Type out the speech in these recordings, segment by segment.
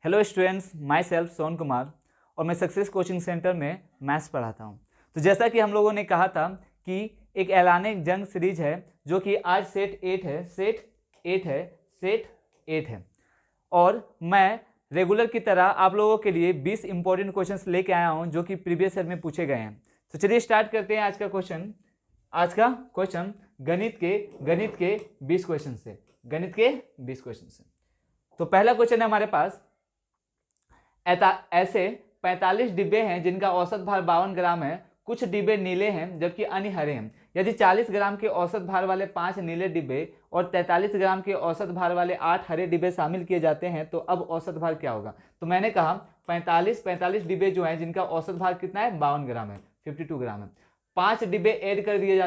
Hello students, my self sown Kumar और मैं success coaching centre में मैथ्स पढ़ाता हूँ। तो जैसा कि हम लोगों ने कहा था कि एक ऐलाने जंग सीरीज है जो कि आज सेट 8 है और मैं रेगुलर की तरह आप लोगों के लिए 20 इंपॉर्टेंट क्वेश्चंस लेके आया हूँ जो कि प्रीवियस ईयर में पूछे गए हैं। तो चलिए स्टार्ट करते हैं आज का क्वेश्चन गणित के 20 क्वेश्चन से। तो पहला क्वेश्चन है हमारे पास, ऐसे 45 डिब्बे हैं जिनका औसत भार 52 ग्राम है। कुछ डिब्बे नीले हैं जबकि अन्य हरे हैं। यदि 40 ग्राम के औसत भार वाले 5 नीले डिब्बे और 43 ग्राम के औसत भार वाले 8 हरे डिब्बे शामिल किए जाते हैं तो अब औसत भार क्या होगा। तो मैंने कहा 45 डिब्बे जो हैं जिनका औसत भार कितना है, 52 ग्राम है, 52 ग्राम है। 5 डिब्बे ऐड कर दिए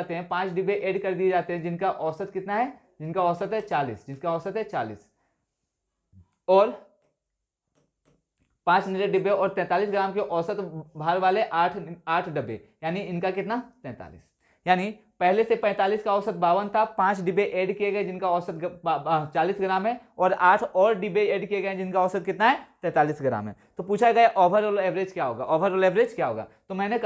जाते हैं जिनका औसत कितना है, जिनका औसत है 40 और 5 नीले डिब्बे और 43 ग्राम के औसत भार वाले 8 डब्बे, यानी इनका कितना 43। यानी पहले से 45 का औसत 52 था, 5 डिब्बे ऐड किए गए जिनका औसत 40 ग्राम है और 8 और डिब्बे ऐड किए गए जिनका औसत कितना है, 43 ग्राम है। तो पूछा गया ओवरऑल एवरेज क्या होगा। तो मैंने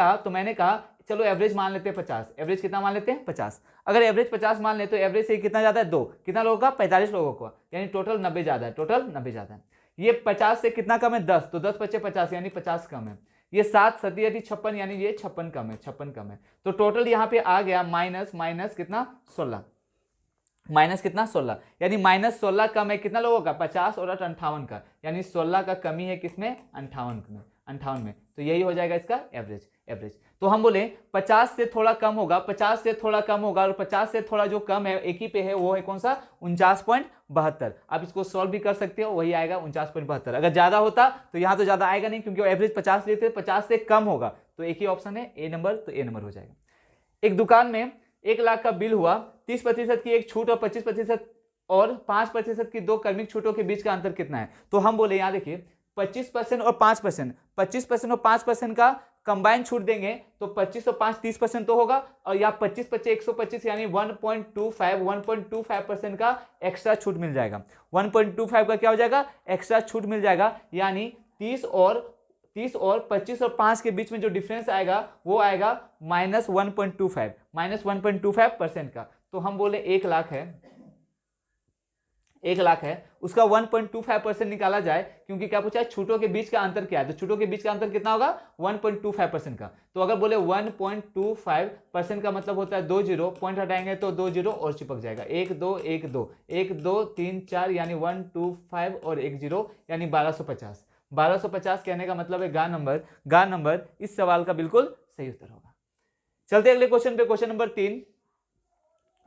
कहा चलो एवरेज मान लेते हैं 50। एवरेज कितना मान लेते हैं, 50। अगर एवरेज 50 मान ले तो एवरेज से कितना ज्यादा है, 2। कितना लोगों का, 45 लोगों का, यानी टोटल 90 ज्यादा है। ये 50 से कितना कम है, 10। तो 10 बचे 50 यानी 50 कम है। ये 7 7 56 यानी ये 56 कम है। तो टोटल यहाँ पे आ गया माइनस कितना, 16। यानी -16 कम है कितना लोगों का, 50 और 58 का, यानी 16 का कमी है किसमें, 58 में। तो यही हो जाएगा इसका एवरेज। तो हम बोले 50 से थोड़ा कम होगा और 50 से थोड़ा जो कम है एक ही पे है, वो है कौन सा, 49.72। आप इसको सॉल्व भी कर सकते हो, वही आएगा 49.72। अगर ज्यादा होता तो यहां तो ज्यादा आएगा नहीं क्योंकि एवरेज 50 लेते, 50 से कम होगा तो एक ही ऑप्शन है ए नंबर, तो ए नंबर हो जाएगा। एक दुकान में 1 लाख का बिल हुआ, 30% की एक छूट और 25% और 5% की 2 क्रमिक छूटों के बीच का अंतर कितना है। तो हम बोले यहाँ देखिए 25% और 5% का कंबाइन छूट देंगे तो 25 और 5 30% तो होगा, और या 25 25 125 यानी 1.25% का एक्स्ट्रा छूट मिल जाएगा। 1.25 का क्या हो जाएगा, एक्स्ट्रा छूट मिल जाएगा। यानी 30 और 25 और 5 के बीच में जो डिफरेंस आएगा वो आएगा -1.25% का। तो हम बोले 1 लाख है, उसका 1.25% निकाला जाए, क्योंकि क्या पूछा है, छूटों के बीच का अंतर क्या है। तो छूटों के बीच का अंतर कितना होगा, 1.25% का। तो अगर बोले 1.25% का मतलब होता है 2 जीरो, पॉइंट हटाएंगे तो 2 जीरो और चिपक जाएगा, 1 2 1 2 1 2 3 4 यानी 125 और 1 जीरो यानी 1250 कहने का मतलब है गा नंबर इस सवाल का बिल्कुल सही उत्तर होगा। चलते अगले क्वेश्चन पे, क्वेश्चन नंबर 3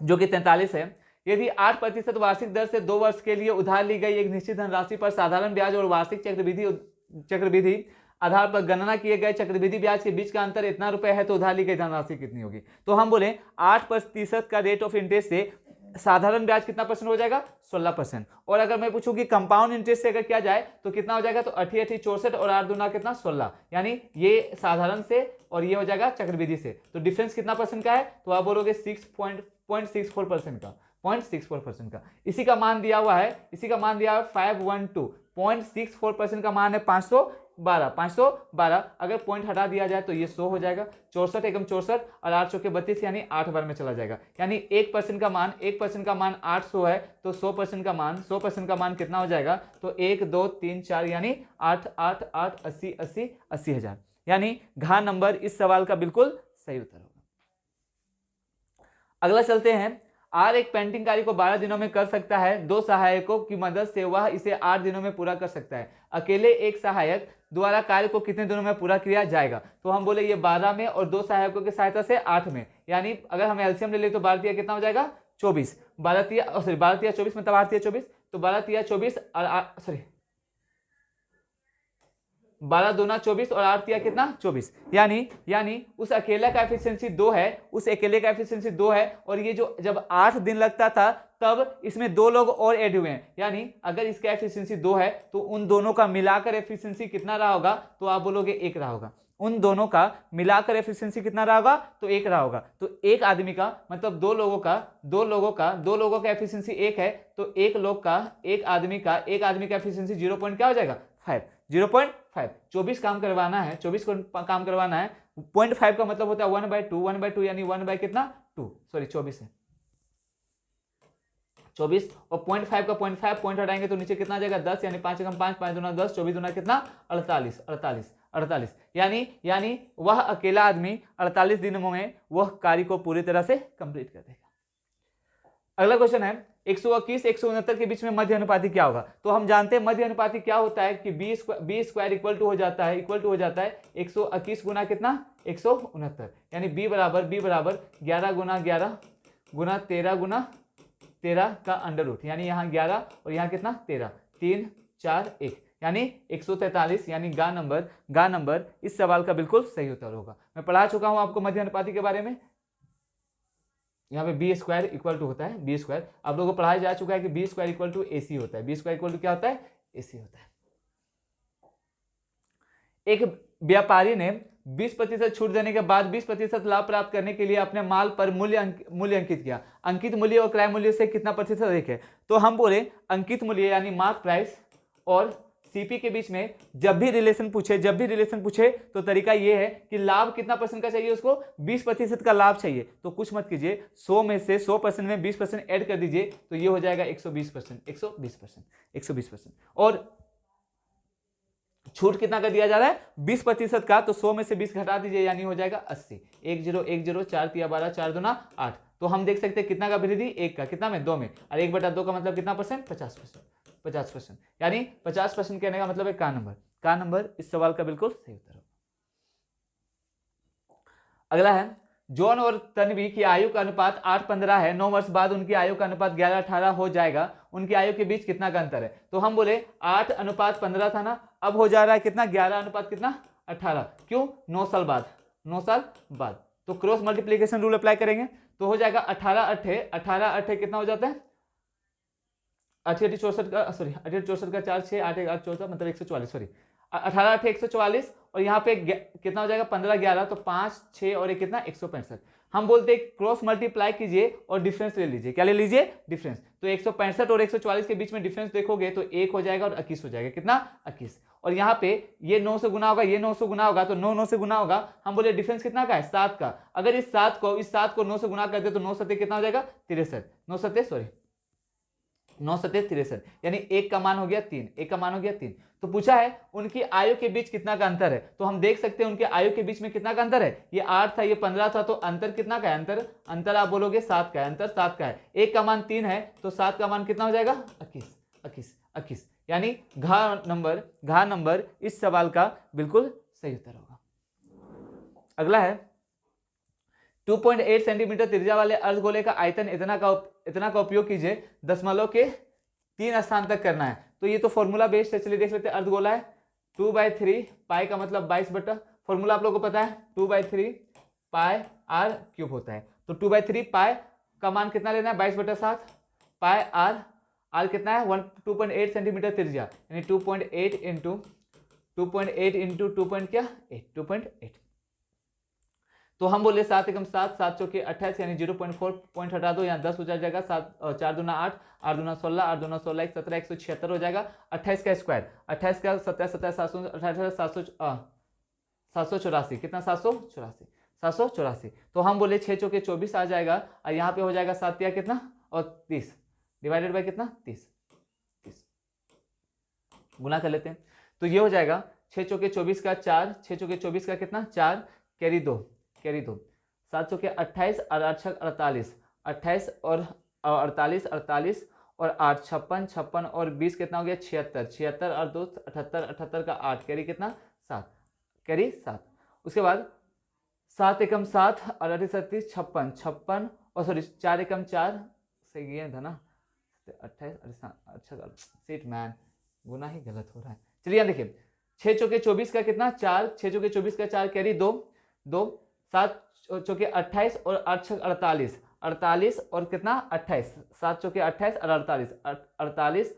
जो कि 43 है। यदि 8% वार्षिक दर से 2 वर्ष के लिए उधार ली गई एक निश्चित धनराशि पर साधारण ब्याज और वार्षिक चक्रवृद्धि आधार पर गणना किए गए चक्रवृद्धि ब्याज के बीच का अंतर इतना रुपए है तो उधार ली गई धनराशि कितनी होगी। तो हम बोले 8% का रेट ऑफ इंटरेस्ट से साधारण ब्याज कितना परसेंट हो जाएगा, 16%। और अगर मैं पूछूं कि कंपाउंड इंटरेस्ट से अगर किया जाए तो कितना हो जाएगा, तो 88 64 और 8 दूना कितना, 16। यानी ये साधारण से और ये हो जाएगा चक्रवृद्धि से, तो डिफरेंस कितना परसेंट का है, तो आप बोलोगे 0.64% का, 0.64% का। इसी का मान दिया हुआ है 512, 0.64% का मान है 512। अगर पॉइंट हटा दिया जाए तो ये 100 हो जाएगा, 64 एकम 64 और 8 चौके 32 यानी 8 बार में चला जाएगा। यानी 1% का मान 800 है तो 100% का मान कितना हो जाएगा, तो 1 2 3 4 यानी 8 8 8 80 80 80,000। यानी घ नंबर इस सवाल का बिल्कुल सही उत्तर होगा। अगला चलते हैं। आर एक पेंटिंग कार्य को 12 दिनों में कर सकता है, 2 सहायकों की मदद से वह इसे 8 दिनों में पूरा कर सकता है। अकेले एक सहायक द्वारा कार्य को कितने दिनों में पूरा किया जाएगा। तो हम बोले ये 12 में और 2 सहायकों की सहायता से 8 में, यानी अगर हम एलसीएम ले ले तो 12 कितना हो जाएगा, 24। 12 24 मतलब 8 24, तो 12 24 और 12 दूना 24 और 8 कितना, 24। यानी उस अकेले का एफिशिएंसी 2 है, और ये जो जब 8 दिन लगता था तब इसमें 2 लोग और ऐड हुए हैं। यानी अगर इसका एफिशिएंसी 2 है तो उन दोनों का मिलाकर एफिशिएंसी कितना रहा होगा, तो आप बोलोगे 1 रहा होगा। उन दोनों का मिलाकर एफिशिएंसी कितना रहा होगा, तो 1 रहा होगा। तो एक आदमी का मतलब दो लोगों का एफिशिएंसी 1 है, तो एक आदमी का एफिशिएंसी 0 पॉइंट क्या हो जाएगा 5, 0.5। 24 काम करवाना है, 24 काम करवाना है, 0.5 का मतलब होता है 1/2 यानी 1 बाय कितना 2, सॉरी 24 है 24, और 0.5 का 0.5 पॉइंट हटाएंगे तो नीचे कितना आ जाएगा 10, यानी 5 एकम 5, 5 दूना 10, 24 दूना कितना 48, यानी वह अकेला आदमी 48 दिनों में वह कार्य को पूरी तरह से कंप्लीट कर देगा। अगला क्वेश्चन है 121 169 के बीच में मध्य अनुपाती क्या होगा। तो हम जानते हैं मध्य अनुपाती क्या होता है कि बी स्क्वायर इक्वल टू हो जाता है 121 गुना कितना 169, यानी बी बराबर 11 गुना 11 गुना 13 गुना 13 का अंडर रूट, यानी यहाँ 11 और यहाँ कितना 13, 3 4 1, यानी 143, यानी गा नंबर इस सवाल का बिल्कुल सही उत्तर होगा। मैं पढ़ा चुका हूं आपको मध्य अनुपाती के बारे में। यहाँ पे बी स्क्वायर इक्वल टू होता है बी स्क्वायर, आप लोगों को पढ़ाया जा चुका है कि बी स्क्वायर इक्वल टू ए सी होता है। बी स्क्वायर इक्वल टू क्या होता है, ए सी होता है। एक व्यापारी ने 20% छूट देने के बाद 20% लाभ प्राप्त करने के लिए अपने माल पर मूल्य अंकित किया। अंकित मूल्य और क्रय मूल्य से कितना प्रतिशत अधिक है। तो हम बोले अंकित मूल्य यानी मार्क प्राइस और सीपी के बीच में जब भी रिलेशन पूछे तो तरीका ये है कि लाभ कितना परसेंट का चाहिए, उसको 20% का लाभ चाहिए। तो कुछ मत कीजिए, 100 में से 100% में 20% ऐड कर दीजिए, तो ये हो जाएगा 120%। और छूट कितना कर दिया जा रहा है 20% का, तो 100 में से 20 घटा दीजिए, यानी हो जाएगा 80। 1010 4 तिया 12 4 दूना 8। तो हम देख सकते हैं कितना का वृद्धि, 1 का कितना में 2 में, और 1/2 का मतलब कितना परसेंट 50%, यानी 50% कहने का मतलब है का नंबर इस सवाल का बिल्कुल सही उत्तर होगा। अगला है जॉन और तन्वी की आयु का अनुपात 8-15 है, 9 वर्ष बाद उनकी आयु का अनुपात 11-18 हो जाएगा, उनकी आयु के बीच कितना का अंतर है। तो हम बोले 8:15 था ना, अब हो जा रहा है कितना 11:18। क्यों, 9 साल बाद। तो क्रॉस मल्टीप्लीकेशन रूल अप्लाई करेंगे तो हो जाएगा 18 कितना हो जाता है 64 का 4 6 8 8 14 मतलब 144, सॉरी 18 144, और यहाँ पे कितना हो जाएगा 15 11, तो 5 6 और एक कितना 165। हम बोलते हैं क्रॉस मल्टीप्लाई कीजिए और डिफरेंस ले लीजिए। क्या ले लीजिए, डिफरेंस। तो 165 और 144 के बीच में डिफरेंस देखोगे तो 1 हो जाएगा और 21 हो जाएगा, कितना 21। और यहाँ पे ये 9 से गुना होगा, ये 9 से गुना होगा, तो 9 से गुना होगा। हम बोले डिफरेंस कितना का है 7 का। अगर इस 7 को 9 से गुना करते तो 9 7 कितना हो जाएगा 63, 9 7 63, यानी 1 का मान हो गया 3। तो पूछा है उनकी आयु के बीच कितना का अंतर है। तो हम देख सकते हैं उनके आयु के बीच में कितना का अंतर है, ये 8 था ये 15 था, तो अंतर कितना का है, अंतर आप बोलोगे 7 का है, अंतर 7 का है। 1 का मान 3 है, तो 7 का मान कितना हो जाएगा 21, यानी घा नंबर इस सवाल का बिल्कुल सही उत्तर होगा। अगला है 2.8 सेंटीमीटर त्रिज्या वाले अर्धगोले का आयतन इतना का उपयोग कीजिए दशमलव के 3 स्थान तक करना है। तो ये तो फॉर्मूला बेस्ड है, चलिए देख लेते हैं। अर्धगोला है 2/3 पाई का मतलब 22 बटा, फॉर्मूला आप लोगों को पता है 2/3 पाई आर क्यूब होता है। तो 2/3 पाई का मान कितना लेना है 22/7 पाई आर कितना है 2.8 सेंटीमीटर त्रिज्या, यानी 2.8 इंटू 2.8। तो हम बोले 7 एकम 7 7 चौके 28, यानी 0.4 पॉइंट हटा दो, यहाँ 10 हो जाएगा, 4 दूना 8 8 दूना 16 8 दूना 16 17 176 हो जाएगा। 28 का स्क्वायर 28 का 17 784 कितना 784। तो हम बोले 6 चौके 24 आ जाएगा, और यहाँ पे हो जाएगा 7 या कितना और 30 डिवाइडेड बाय कितना 30 गुना कर लेते हैं। तो ये हो जाएगा 6 चौके 24 का 4, 6 चौके 24 का कितना 4 कैरी 2 7 चौके 28 और 8 48, 28 और 48 और 8 56 और 20 कितना हो गया 76 और 2 78 का 8 कैरी कितना 7 उसके बाद 7 एकम 7 और 38 56 और सॉरी 4 एकम 4 से ये था ना 28 अच्छा सीट मैन गुना ही गलत हो रहा है। चलिए यहाँ देखिए 6 चौके 24 का कितना 4, 6 चौके 24 का 4 कैरी 2 7 चौके 28 और 8 48 और कितना 28 7 चौके 28 और 48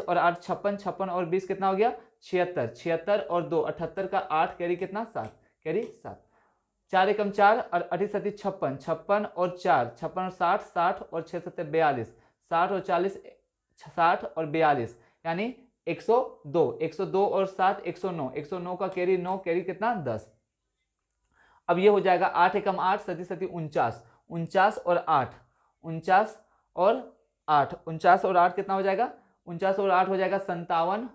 और 8 56 और 20 कितना हो गया 76, 76 और 2 78 का 8 कैरी कितना 7, कैरी 7, 4 एकम 4 और 8 सती 56, 56 और 4 56 और 60, 60 और 6 सत्ते 42, 60 और 40 60 और 42 यानी 102, 102 और 7 109, 109 का कैरी 9, कैरी कितना 10। अब ये हो जाएगा 8 एकम 8 सती सती 49, 49 और 8 49 और 8 49 और 8 कितना हो जाएगा 49 और 8 हो जाएगा 57,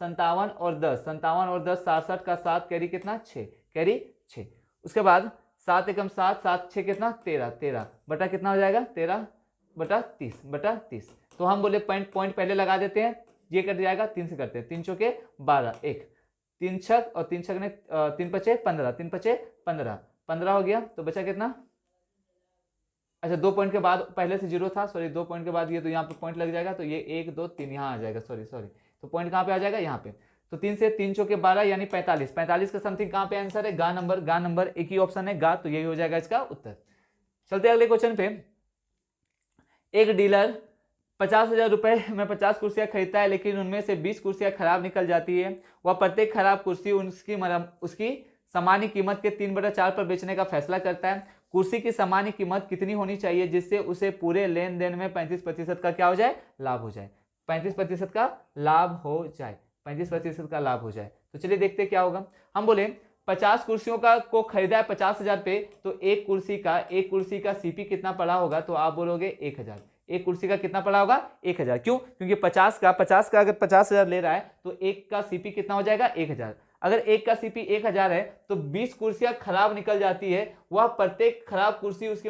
57 और 10 57 और 10 67 का 7 कैरी कितना 6, कैरी 6। उसके बाद 7 एकम 7 7 6 कितना 13, 13 बटा कितना हो जाएगा 13 बटा 30, बटा 30। तो हम बोले पॉइंट पहले लगा देते हैं, ये कट जाएगा 3 से करते हैं, 3 चौके 12, 1 3 छक और 3 छक ने 3 पचे 15, 3 पचे 15, 15 हो गया तो बचा कितना, अच्छा 2 पॉइंट के बाद पहले से 0 था, सॉरी 2 पॉइंट के बाद ये तो यहाँ पे पॉइंट लग जाएगा, तो ये 1 2 3 यहाँ आ जाएगा, सॉरी तो पॉइंट कहाँ पे आ जाएगा यहाँ पे। तो 3 से 3 चौके 12 यानी 45, 45 का समथिंग कहाँ पे आंसर है, गा नंबर एक ही ऑप्शन है गा, तो यही हो जाएगा इसका उत्तर। चलते अगले क्वेश्चन पे। एक डीलर 50,000 रुपए में 50 कुर्सियां खरीदता है, लेकिन उनमें से 20 कुर्सियां खराब निकल जाती है। वह प्रत्येक खराब कुर्सी उसकी सामान्य कीमत के 3/4 पर बेचने का फैसला करता है। कुर्सी की सामान्य कीमत कितनी होनी चाहिए जिससे उसे पूरे लेन देन में 35% का क्या हो जाए, लाभ हो जाए, 35% का लाभ हो जाए, 35% का लाभ हो जाए। तो चलिए देखते क्या होगा। हम बोले 50 कुर्सियों को खरीदा है 50,000 पे, तो एक कुर्सी का सीपी कितना पड़ा होगा, तो आप बोलोगे 1,000। एक कुर्सी का कितना पड़ा होगा 1,000, क्यों, क्योंकि 50 का अगर 50,000 ले रहा है तो एक का सीपी कितना हो जाएगा 1,000। अगर एक का सीपी 1,000 है तो 20 कुर्सियां खराब निकल जाती है, वह प्रत्येक खराब कुर्सी उसकी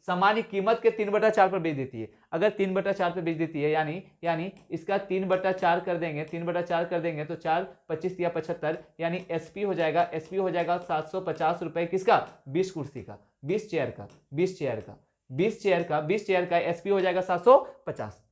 सामान्य कीमत के 3/4 पर बेच देती है। अगर 3/4 पर बेच देती है यानी इसका 3/4 कर देंगे, 3/4 कर देंगे तो 4 25 या 75 यानी एसपी हो जाएगा 750 रुपए किसका, 20 कुर्सी का, 20 चेयर का एसपी हो जाएगा 750।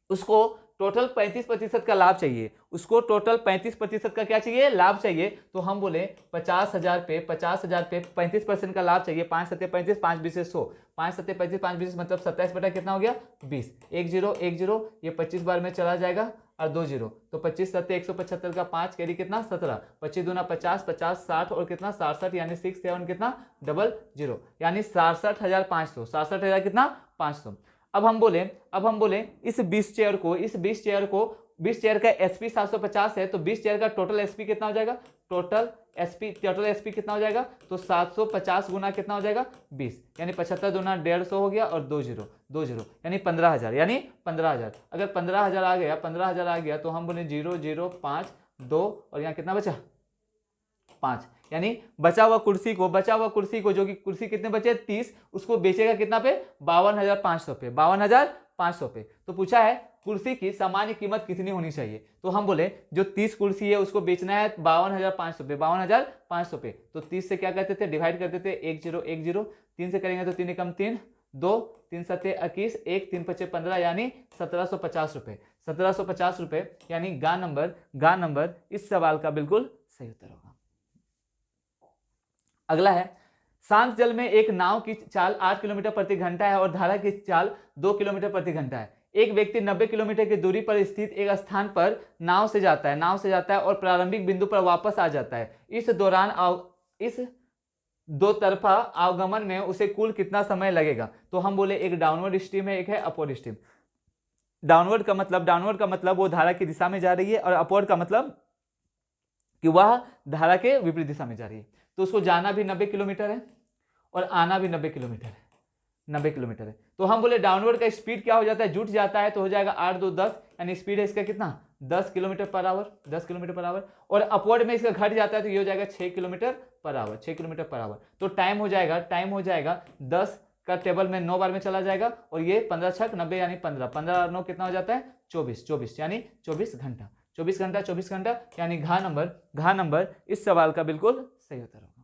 उसको टोटल 35% का लाभ चाहिए, उसको टोटल 35% का क्या चाहिए, लाभ चाहिए। तो हम बोले 50,000 पे 35% का लाभ चाहिए। 5 सत्ते 35, 5 बीस 100, 5 सत्ते 35, 5 बीस मतलब 27 बटा कितना हो गया 20, 1 0 ये 25 बार में चला जाएगा और 2 0 तो 25 सत्ते 175 का 5 कैरी कितना 17, 25 दूना 50, 50 60 और कितना 67 यानी 6 7 कितना 00 यानी 67,500, 67,000 कितना 500। अब हम बोले इस 20 चेयर का एसपी 750 है, तो 20 चेयर का टोटल एसपी कितना हो जाएगा, टोटल एसपी कितना हो जाएगा, तो 750 गुना कितना हो जाएगा 20 यानी 75 दूना 150 हो गया और 2 0 यानी 15,000। अगर 15,000 आ गया तो हम बोले 0 0 5 2 और यहाँ कितना बचा 5 यानी बचा हुआ कुर्सी को जो कि कुर्सी कितने बचे 30, उसको बेचेगा कितना पे 52,500 पे। तो पूछा है कुर्सी की सामान्य कीमत कितनी होनी चाहिए, तो हम बोले जो 30 कुर्सी है उसको बेचना है 52,500 पे, तो 30 से क्या करते थे डिवाइड करते थे 1 0 1 0, 3 से करेंगे तो 3 एकम 3 2 3 सत्ते 21 1 3 पचे 15 यानी 1750 रुपए यानी गा नंबर इस सवाल का बिल्कुल सही उत्तर होगा। अगला है, शांत जल में एक नाव की चाल 8 किलोमीटर प्रति घंटा है और धारा की चाल 2 किलोमीटर प्रति घंटा है। एक व्यक्ति 90 किलोमीटर की दूरी पर स्थित एक स्थान पर नाव से जाता है और प्रारंभिक बिंदु पर वापस आ जाता है। इस दौरान इस दो तरफा आवागमन में उसे कुल कितना समय लगेगा, तो हम बोले एक डाउनवर्ड स्ट्रीम है, एक है अपवर्ड स्ट्रीम। डाउनवर्ड का मतलब वो धारा की दिशा में जा रही है और अपवर्ड का मतलब कि वह धारा के विपरीत दिशा में जा रही है। तो उसको जाना भी 90 किलोमीटर है और आना भी 90 किलोमीटर है। तो हम बोले डाउनवर्ड का स्पीड क्या हो जाता है, जुट जाता है, तो हो जाएगा 8 2 10 यानी स्पीड है इसका कितना 10 किलोमीटर पर आवर और अपवर्ड में इसका घट जाता है तो ये हो जाएगा 6 किलोमीटर पर आवर। तो टाइम हो जाएगा 10 का टेबल में 9 बार में चला जाएगा और ये 15 छक 90 यानी 15 और 9 कितना हो जाता है 24 यानी 24 घंटा यानी घा नंबर इस सवाल का बिल्कुल सही उत्तर होगा।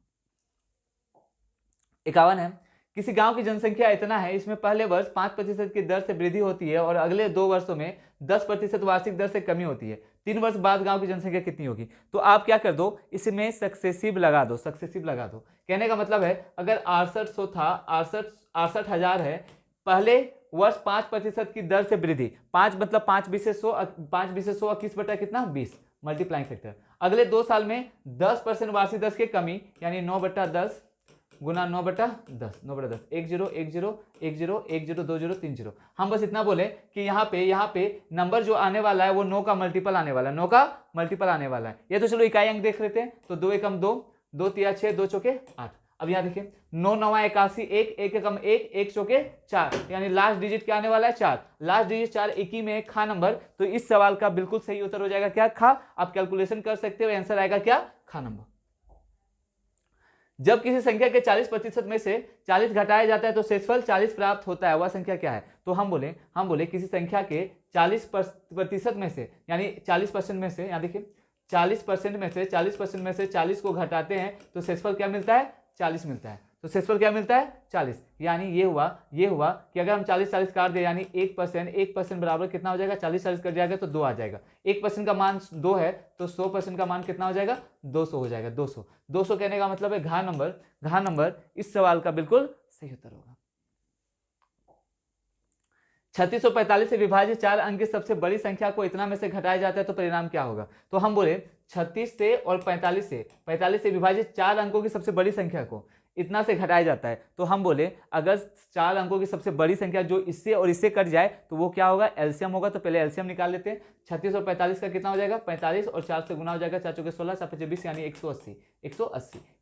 51 है, किसी गांव की जनसंख्या इतना है, इसमें पहले वर्ष 5% की दर से वृद्धि होती है और अगले 2 वर्षों में 10% वार्षिक दर से कमी होती है। 3 वर्ष बाद गांव की जनसंख्या कितनी होगी, तो आप क्या कर दो इसमें सक्सेसिव लगा दो। कहने का मतलब है अगर 6800 था 68,000 है, पहले वर्ष 5% की दर से वृद्धि, 5 मतलब 5 20 100 21 बटा कितना 20 मल्टीप्लाइंग फैक्टर। अगले 2 साल में 10% वार्षिक दर की कमी, यानी 9/10 गुना 9/10, 9/10, 1 0 1 0 1 0 1 0 2 0 3 0। हम बस इतना बोले कि यहाँ पे नंबर जो आने वाला है वो 9 का मल्टीपल आने वाला है, 9 का मल्टीपल आने वाला है। ये तो चलो इकाई अंक देख लेते हैं, तो 2 एकम 2, 2 तिया 6, 2 चौके 8। अब यहाँ देखिए 9 9 81, 1 1 एकम 1, 1 चौके 4, यानी लास्ट डिजिट क्या आने वाला है 4, लास्ट डिजिट 4, एक ही में एक खा नंबर। तो इस सवाल का बिल्कुल सही उत्तर हो जाएगा क्या, खा। आप कैलकुलेशन कर सकते हो, आंसर आएगा क्या, खा नंबर। जब किसी संख्या के 40% में से 40 घटाया जाता है तो शेषफल 40 प्राप्त होता है, वह संख्या क्या है। तो हम बोले किसी संख्या के 40% में से, यानी 40% में से, यहाँ देखिए 40% में से 40 को घटाते हैं तो शेषफल क्या मिलता है, 40 मिलता है। तो शेषफल क्या मिलता है, 40। यानी ये हुआ कि अगर हम 40 काट दे, यानी 1% बराबर कितना हो जाएगा, 40 कट जाएगा तो 2 आ जाएगा। 1% का मान 2 है तो 100% का मान कितना हो जाएगा, 200 हो जाएगा। 200 कहने का मतलब है घा नंबर इस सवाल का बिल्कुल सही उत्तर होगा। 3645 से विभाजित 4 अंक की सबसे बड़ी संख्या को इतना में से घटाया जाता है तो परिणाम क्या होगा। तो हम बोले 36 से और 45 से विभाजित 4 अंकों की सबसे बड़ी संख्या को इतना से घटाया जाता है। तो हम बोले अगर 4 अंकों की सबसे बड़ी संख्या जो इससे और इससे कट जाए तो वो क्या होगा, एलसीएम होगा। तो पहले एलसीएम निकाल लेते हैं। 36 और 45 का कितना हो जाएगा, 45 और 4 से गुना हो जाएगा, 4 चौके 16, 4 पचे 20, यानी 180।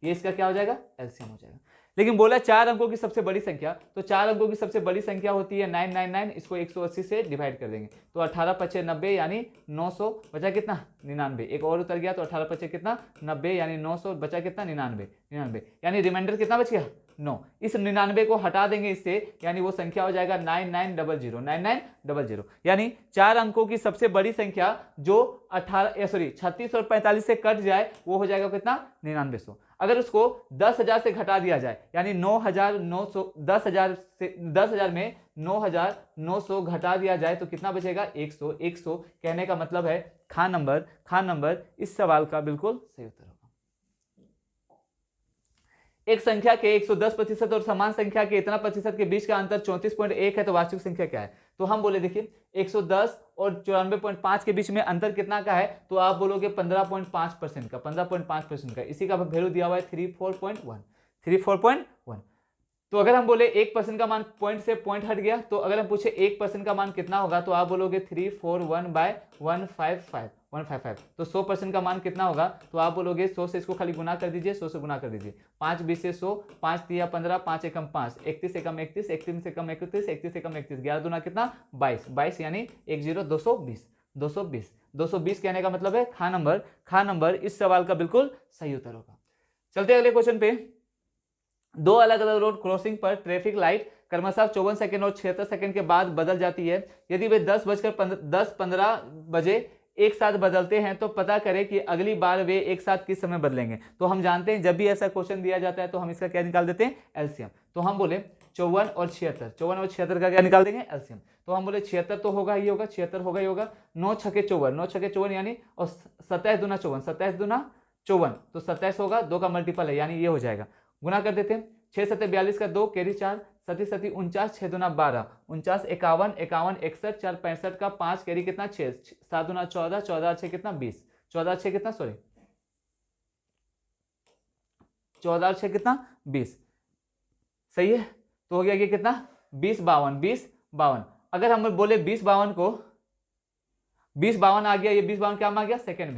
ये इसका क्या हो जाएगा, एलसीएम हो जाएगा। लेकिन बोला 4 अंकों की सबसे बड़ी संख्या, तो 4 अंकों की सबसे बड़ी संख्या होती है 999, इसको 180 से डिवाइड कर देंगे तो 18 पचे 90, यानी 900, बचा कितना 99। एक और उतर गया तो 18 पचे कितना 90, यानी 900, बचा कितना 99, यानी रिमाइंडर कितना बच गया 9। इस 99 को हटा देंगे इससे, यानी वो संख्या हो जाएगा 9900, यानी 4 अंकों की सबसे बड़ी संख्या जो 36 और 45 से कट जाए वो हो जाएगा कितना 9900। अगर उसको 10,000 से घटा दिया जाए, यानी 9,900, 10,000 में 9,900 घटा दिया जाए तो कितना बचेगा 100। कहने का मतलब है खा नंबर इस सवाल का बिल्कुल सही उत्तर होगा। एक संख्या के 110% और समान संख्या के इतना प्रतिशत के बीच का अंतर 34.1 है तो वास्तविक संख्या क्या है। तो हम बोले देखिए 110 और 94.5 के बीच में अंतर कितना का है, तो आप बोलोगे 15.5% का, 15.5% का। इसी का वैल्यू दिया हुआ है 34.1। तो अगर हम बोले 1% का मान पॉइंट से पॉइंट हट गया, तो अगर हम पूछे 1% का मान कितना होगा तो आप बोलोगे 341/155। तो 100% का मान कितना होगा, तो आप बोलोगे 100 से इसको खाली गुना कर दीजिए, 100 से गुना कर दीजिए। 5 20 से 100, 5 तिया 15, 5 एकम 5, 31 एकम 31, 31 एकम 31, 31 एकम 31, 11 दूना कितना 22, यानी 10 220 कहने का मतलब है खा नंबर इस सवाल का बिल्कुल सही उत्तर होगा। चलते अगले क्वेश्चन पे। 2 अलग अलग रोड क्रॉसिंग पर ट्रैफिक लाइट क्रमशः 54 सेकंड और 76 सेकंड के बाद बदल जाती है। यदि वे 10:15 बजे एक साथ बदलते हैं तो पता करें कि अगली बार वे एक साथ किस समय बदलेंगे। तो हम जानते हैं जब भी ऐसा क्वेश्चन दिया जाता है तो हम इसका क्या निकाल देते हैं, एलसीएम। तो हम बोले 54 और 76 का क्या निकाल देंगे, एलसीएम। तो हम बोले 76 तो होगा ही होगा, 76 होगा ही होगा। 9 छके 54 यानी, और 27 दूना 54, तो 27 होगा, 2 का मल्टीपल है, यानी ये हो जाएगा। गुना कर देते हैं, 6 7 42 का 2 कैरी 4, 7 7 49, 6 दूना 12, 49 51 51 61, 4 65 का 5 कैरी कितना 6, 7 दूना 14, 14 6 कितना 20, 14 6 कितना 20। सही है, तो हो गया ये कितना 20 52। अगर हम बोले 20 52 को 20 52 आ गया, ये 20 52 क्या में आ गया, सेकंड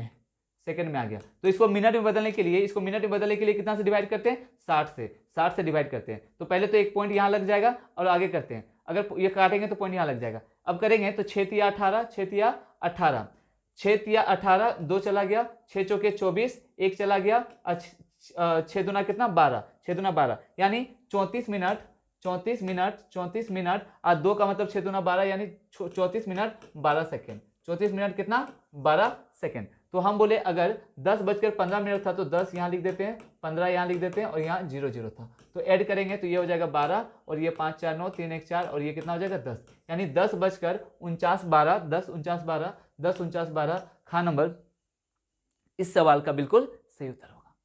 में आ गया। तो इसको मिनट में बदलने के लिए कितना से डिवाइड करते हैं, 60 से डिवाइड करते हैं। तो पहले तो एक पॉइंट यहां लग जाएगा और आगे करते हैं, अगर ये काटेंगे तो पॉइंट यहां लग जाएगा। अब करेंगे तो 6 तिया 18, 6 तिया 18, 2 चला गया, 6 चौके 24, 1 चला गया, 6 दूना कितना 12, 6 दूना 12, यानी 34 मिनट और 2 का मतलब 6 दूना 12, यानी 34 मिनट 12 सेकेंड। 34 मिनट कितना 12 सेकेंड। तो हम बोले अगर 10:15 था तो 10 यहाँ लिख देते हैं, 15 यहाँ लिख देते हैं और यहाँ 0 था। तो ऐड करेंगे तो ये हो जाएगा 12 और ये 5 4 9 3 1 4 और ये कितना हो जाएगा 10, यानी 10:49 खा नंबर इस सवाल का बिल्कुल सही उत्तर होगा।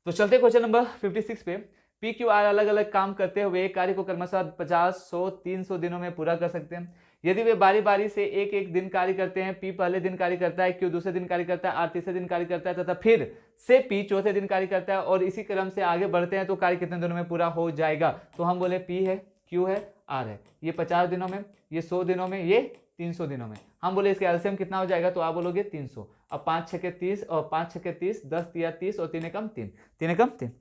तो चलते क्वेश्चन नंबर 56 पे। पी क्यू आर अलग अलग काम करते हुए एक कार्य को क्रमशः 50 100 300 दिनों में पूरा कर सकते हैं। यदि वे बारी बारी से एक एक दिन कार्य करते हैं, P पहले दिन कार्य करता है, Q दूसरे दिन कार्य करता है, R तीसरे दिन कार्य करता है तथा फिर से P चौथे दिन कार्य करता है और इसी क्रम से आगे बढ़ते हैं तो कार्य कितने दिनों में पूरा हो जाएगा। तो हम बोले P है, Q है, R है, ये 50 दिनों में, ये 100 दिनों में, ये 300 दिनों में। हम बोले इसके एलसीएम कितना हो जाएगा, तो आप बोलोगे 300। अब 5 6 के 30 और 5 6 के 30, 10 तिया 30 और 3 एकम 3, 3 एकम 3।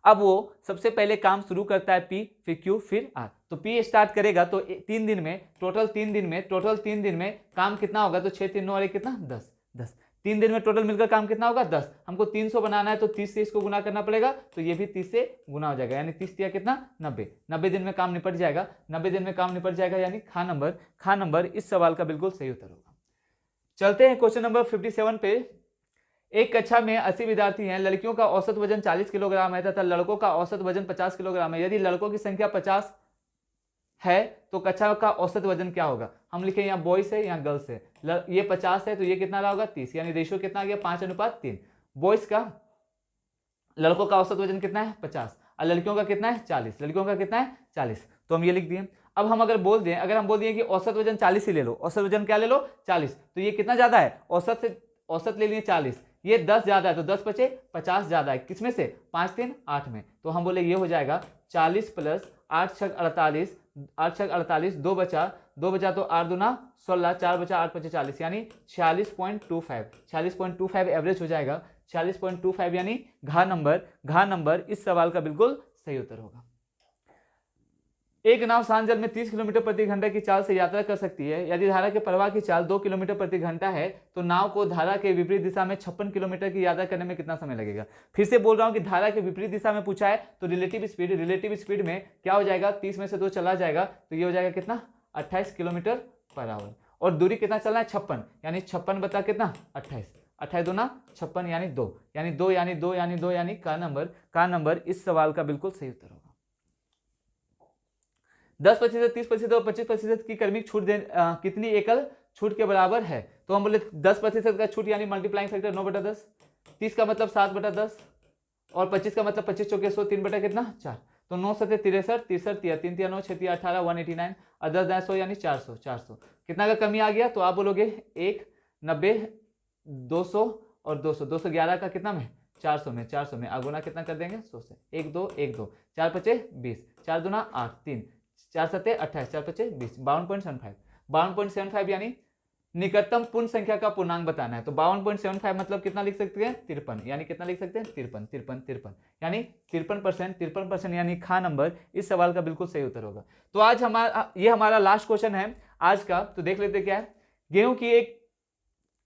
अब वो सबसे पहले काम शुरू करता है P, फिर Q, फिर R। तो P स्टार्ट करेगा तो 3 दिन में टोटल 3 दिन में काम कितना होगा, तो 6 3 9 और 1 कितना 10 10। 3 दिन में टोटल मिलकर काम कितना होगा 10। हमको 300 बनाना है तो 30 से इसको गुना करना पड़ेगा, तो ये भी 30 से गुना हो जाएगा, यानी 30 दिया कितना 90। 90 दिन में काम निपट जाएगा, 90 दिन में काम निपट जाएगा, यानी खा नंबर इस सवाल का बिल्कुल सही उत्तर होगा। चलते हैं क्वेश्चन नंबर 57 पे। एक कक्षा में 80 विद्यार्थी हैं, लड़कियों का औसत वजन 40 किलोग्राम है तथा लड़कों का औसत वजन 50 किलोग्राम है। यदि लड़कों की संख्या 50 है तो कक्षा का औसत वजन क्या होगा। हम लिखे यहाँ बॉयज है, यहाँ गर्ल्स है। ये 50 है तो ये कितना रहा होगा 30, यानी रेशियो कितना आ गया 5:3। बॉयज का, लड़कों का औसत वजन कितना है 50 और लड़कियों का कितना है 40, लड़कियों का कितना है 40, तो हम ये लिख दिए। अब हम अगर हम बोल दिए कि औसत वजन 40 ही ले लो, औसत वजन क्या ले लो 40, तो ये कितना ज्यादा है, औसत ले लिए 40, ये 10 ज्यादा है तो 10 बचे 50 ज्यादा है, किसमें से 5 3 8 में। तो हम बोले ये हो जाएगा 40 प्लस 8 6 48, 8 6 48, 2 बचा तो 8 दूना 16, 4 बचा 8 5 40, यानी 46.25 एवरेज हो जाएगा। 46.25 यानी घा नंबर इस सवाल का बिल्कुल सही उत्तर होगा। एक नाव शांत जल में 30 किलोमीटर प्रति घंटा की चाल से यात्रा कर सकती है। यदि धारा के प्रवाह की चाल 2 किलोमीटर प्रति घंटा है तो नाव को धारा के विपरीत दिशा में 56 किलोमीटर की यात्रा करने में कितना समय लगेगा। फिर से बोल रहा हूं कि धारा के विपरीत दिशा में पूछा है तो रिलेटिव स्पीड में क्या हो जाएगा, 30 में से 2 चला जाएगा तो ये हो जाएगा कितना 28 किलोमीटर पर आवर। और दूरी कितना चलना है 56, यानी 56 बता कितना 28, 28 दूना 56 यानी 2 यानी का नंबर इस सवाल का बिल्कुल सही उत्तर होगा। 10%, 30% और 25% की कर्मिक छूट कितनी एकल छूट के बराबर है। तो हम बोले 10% का छूट यानी मल्टीप्लाइंग फैक्टर 9/10, 30 का मतलब 7/10 और 25 का मतलब 25 चौके 100, 3 बटा कितना 4, तो 9 7 63, 63 तिया 3 तिया 9 6 तिया 18, 189 और 10 दाएं 100 यानी 400। कितना का कमी आ गया, तो आप बोलोगे 1 90 200 और 211 का कितना में 400 में अगुना कितना कर देंगे 100 से, 1 2 1 2 4 5 20, 4 दूना 8 3 4 7 28, 4 5 20, 52.75 यानी निकटतम पूर्ण संख्या का पूर्णांक बताना है। तो 52.75 मतलब कितना लिख सकते हैं 53, यानी कितना लिख सकते हैं 53 यानी 53% यानी खा नंबर इस सवाल का बिल्कुल सही उत्तर होगा। तो आज ये हमारा लास्ट क्वेश्चन है आज का। तो देख लेते क्या है। गेहूं की एक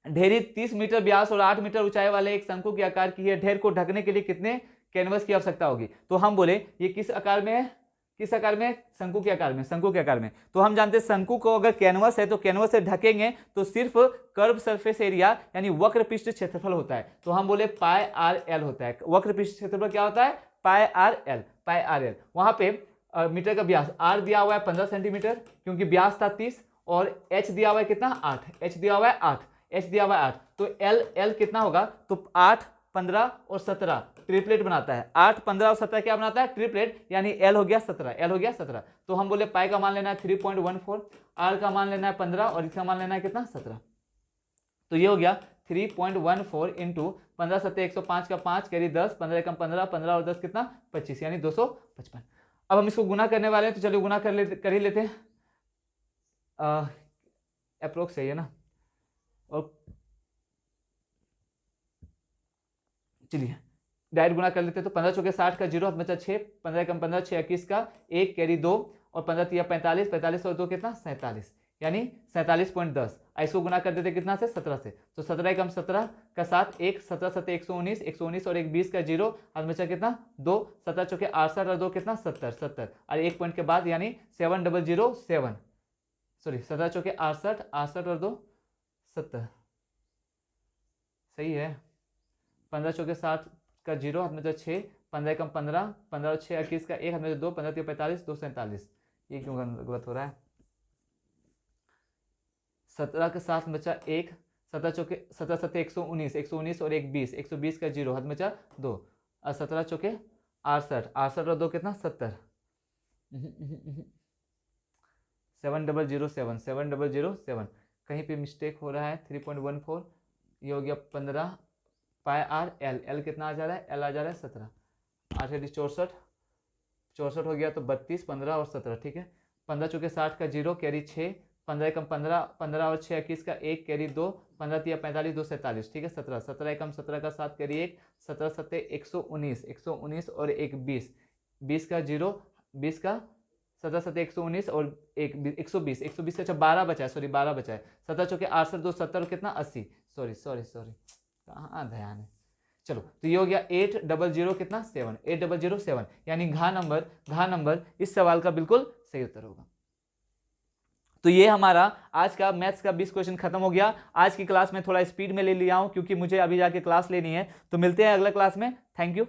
ढेरी 30 मीटर व्यास और 8 मीटर ऊंचाई वाले एक शंकु के आकार की है। ढेर को ढकने के लिए कितने कैनवस की आवश्यकता होगी। तो हम बोले ये किस आकार में है, किस आकार में, शंकु के आकार में। तो हम जानते हैं शंकु को अगर कैनवस है तो कैनवस से ढकेंगे तो सिर्फ कर्व सरफेस एरिया यानी वक्र पृष्ठ क्षेत्रफल होता है। तो हम बोले पाई आर एल होता है। वक्र पृष्ठ क्षेत्रफल क्या होता है पाई आर एल। वहां पे मीटर का व्यास आर दिया हुआ है 15 सेंटीमीटर क्योंकि व्यास था 30 और एच दिया हुआ है कितना 8, एच दिया हुआ है 8, तो एल कितना होगा, तो 8 15 और 17 ट्रिपलेट बनाता है। 8 15 और 17 क्या बनाता है ट्रिपलेट, यानी एल हो गया 17। तो हम बोले पाई का मान लेना है 3.14, आर का मान लेना है 15 और इसका मान लेना है कितना 17। तो ये हो गया 3.14 इंटू 15 7 105 का 5 कैरी 10, 15 कम 15, 15 और 10 कितना 25 यानी 255। अब हम इसको गुना करने वाले हैं तो चलिए गुना कर ही लेते हैं। अप्रोक्स सही है ना। और चलिए डायरेक्ट गुना कर लेते हैं। तो 15 चौके 60 का 0 हाथ बचा 6, 15 कम 15 6 21 का 1 कैरी 2 और 15 तिया 45, 45 और 2 कितना 47 यानी 47.10। इसको गुना कर देते कितना से 17 से। तो 17 कम 17 का 7 1, 17 7 119, 119 और 1 20 का 0 हाथ बचा कितना 2, 17 चौके 68 और 2 कितना 70 और 1 पॉइंट के बाद यानी 7007, सॉरी 17 चौके 68 और 2 70 सही है। 15 चौके 60 का 0 हाथ में तो 6, 15 कम 15, 15 और 6 21 का 1 हाथ में तो 2, 15 3 45, 2 47। ये क्यों गलत हो रहा है। 17 के साथ बचा 1, 17 चौके 17 7 119, 119 और 1 20, 120 का 0 हाथ में बचा 2 और 17 चौके 68 और 2 कितना 70, 7007 7007, कहीं पे मिस्टेक हो रहा है, 3.14, ये हो गया 15 पाई आर एल, एल कितना आ जा रहा है, एल आ जा रहा है 17, 8 64, 64 हो गया तो 32, 15 और 17, ठीक है। 15 चुके 60 का 0 कैरी 6, 15 एकम 15, 15 और 6 21 का 1 कैरी 2, 15 तिया 45 2 47, ठीक है। 17, 17 एकम 17 का 7 कैरी 1, 17 7 119, 119 और 1 20, 20 का 0, 20 का 17 7 119 और 1 120, 120 अच्छा 12 बचा है, सॉरी 12 बचा है। 17 चौके 8 2 70 और कितना 80, सॉरी सॉरी सॉरी कहाँ ध्यान है। चलो तो ये हो गया 800 कितना 7, 8007, यानी घा नंबर इस सवाल का बिल्कुल सही उत्तर होगा। तो ये हमारा आज का मैथ्स का 20 क्वेश्चन खत्म हो गया। आज की क्लास में थोड़ा स्पीड में ले लिया हूं क्योंकि मुझे अभी जाके क्लास लेनी है। तो मिलते हैं अगला क्लास में। Thank you.